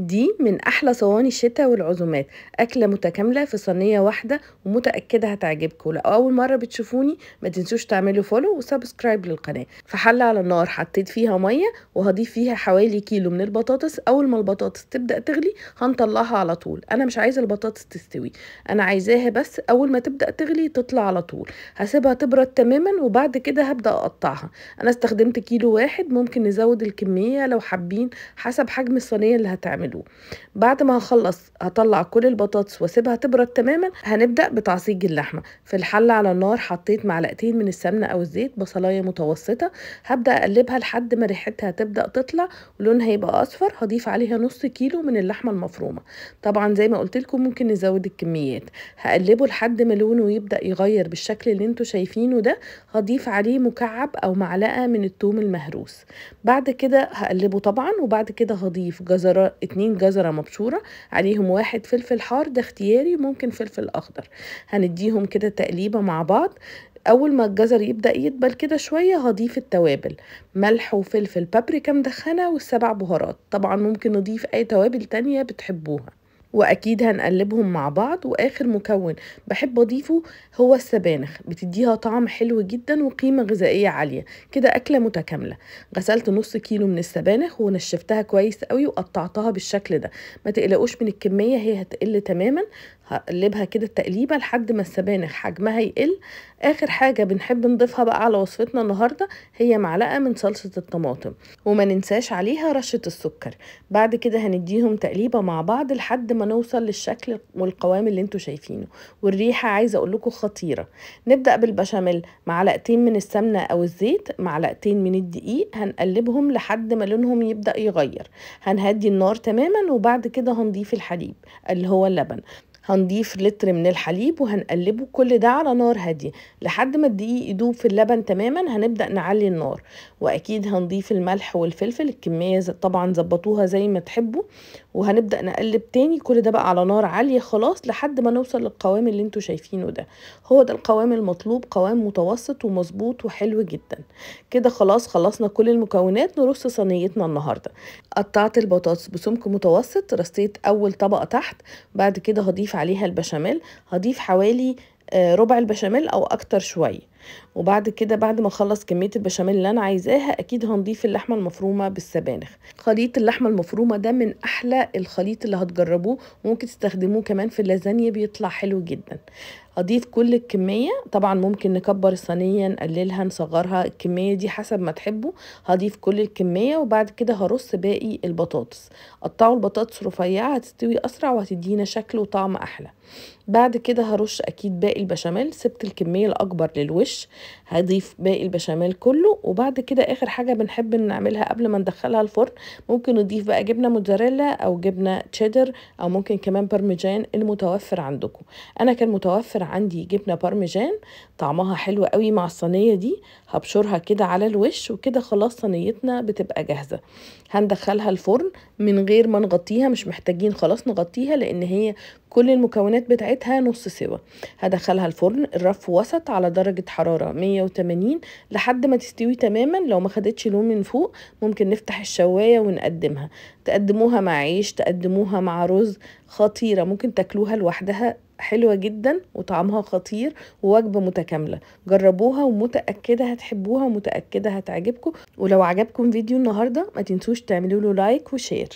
دي من احلى صواني الشتاء والعزومات. اكله متكامله في صينيه واحده ومتاكده هتعجبكم. لو اول مره بتشوفوني ما تنسوش تعملوا فولو وسبسكرايب للقناه. في حله على النار حطيت فيها ميه وهضيف فيها حوالي كيلو من البطاطس. اول ما البطاطس تبدا تغلي هنطلعها على طول. انا مش عايزه البطاطس تستوي، انا عايزاها بس اول ما تبدا تغلي تطلع على طول. هسيبها تبرد تماما وبعد كده هبدا اقطعها. انا استخدمت كيلو واحد، ممكن نزود الكميه لو حابين حسب حجم الصينيه اللي هتعملوه. بعد ما هخلص هطلع كل البطاطس واسيبها تبرد تماما. هنبدأ بتعصيج اللحمة. في الحلة على النار حطيت معلقتين من السمنة او الزيت، بصلاية متوسطة. هبدأ اقلبها لحد ما ريحتها تبدأ تطلع ولونها يبقى اصفر. هضيف عليها نص كيلو من اللحمة المفرومة. طبعا زي ما قلت لكم ممكن نزود الكميات. هقلبه لحد ما لونه يبدأ يغير بالشكل اللي انتوا شايفينه ده. هضيف عليه مكعب او معلقة من الثوم المهروس. بعد كده هقلبه طبعا، وبعد كده هضيف جزرة 2 جزرة مبشورة، عليهم 1 فلفل حار ده اختياري، ممكن فلفل اخضر. هنديهم كده تقليبة مع بعض. اول ما الجزر يبدأ يدبل كده شوية هضيف التوابل: ملح وفلفل بابريكا مدخنة والسبع بهارات. طبعا ممكن نضيف اي توابل تانية بتحبوها. واكيد هنقلبهم مع بعض. واخر مكون بحب اضيفه هو السبانخ، بتديها طعم حلو جدا وقيمة غذائية عالية. كده اكلة متكاملة. غسلت نص كيلو من السبانخ ونشفتها كويس قوي وقطعتها بالشكل ده. ما تقلقوش من الكمية، هي هتقل تماما. هقلبها كده التقليبة لحد ما السبانخ حجمها يقل. اخر حاجة بنحب نضيفها بقى على وصفتنا النهاردة هي معلقة من صلصة الطماطم، وما ننساش عليها رشة السكر. بعد كده هنديهم تقليبة مع بعض لحد ما نوصل للشكل والقوام اللي انتوا شايفينه. والريحة عايزة اقول لكم خطيرة. نبدأ بالبشاميل: معلقتين من السمنة او الزيت، معلقتين من الدقيق، هنقلبهم لحد ما لونهم يبدأ يغير. هنهدي النار تماما وبعد كده هنضيف الحليب اللي هو اللبن. هنضيف لتر من الحليب وهنقلبه كل ده على نار هادية لحد ما الدقيق يدوب في اللبن تماما. هنبدأ نعلي النار، واكيد هنضيف الملح والفلفل. الكمية طبعا ظبطوها زي ما تحبوا. وهنبدأ نقلب تاني كل ده بقى على نار عالية خلاص لحد ما نوصل للقوام اللي انتوا شايفينه ده. هو ده القوام المطلوب، قوام متوسط ومظبوط وحلو جدا. كده خلاص خلصنا كل المكونات. نرص صينيتنا النهاردة. قطعت البطاطس بسمك متوسط، رصيت اول طبقة تحت. بعد كده هضيف عليها البشاميل. هضيف حوالي ربع البشاميل او اكتر شوية. وبعد كده بعد ما اخلص كمية البشاميل اللي انا عايزاها اكيد هنضيف اللحمة المفرومة بالسبانخ. خليط اللحمة المفرومة ده من احلى الخليط اللي هتجربوه، وممكن تستخدموه كمان في اللازانيا بيطلع حلو جدا. اضيف كل الكمية. طبعا ممكن نكبر الصينية نقللها نصغرها، الكمية دي حسب ما تحبوا. هضيف كل الكمية وبعد كده هرص باقي البطاطس. قطعوا البطاطس رفيعة هتستوي اسرع وهتدينا شكل وطعم احلى. بعد كده هرش اكيد باقي البشاميل. سبت الكمية الاكبر للوش. هضيف باقي البشاميل كله. وبعد كده اخر حاجة بنحب نعملها قبل ما ندخلها الفرن، ممكن نضيف بقى جبنة موتزاريلا او جبنة تشيدر او ممكن كمان بارميجان المتوفر عندكم. انا كان متوفر عندي جبنة بارميجان، طعمها حلو قوي مع الصينية دي. هبشرها كده على الوش وكده خلاص صينيتنا بتبقى جاهزة. هندخلها الفرن من غير ما نغطيها، مش محتاجين خلاص نغطيها لان هي كل المكونات بتاعتها نص سوا. هدخلها الفرن الرف وسط على درجة حرارة 180 لحد ما تستوي تماما. لو ما خدتش لون من فوق ممكن نفتح الشواية ونقدمها. تقدموها مع عيش، تقدموها مع رز. خطيرة، ممكن تاكلوها لوحدها، حلوة جدا وطعمها خطير ووجبة متكاملة. جربوها ومتأكدة هتحبوها ومتأكدة هتعجبكم. ولو عجبكم فيديو النهاردة ما تنسوش تعملوا له لايك وشير.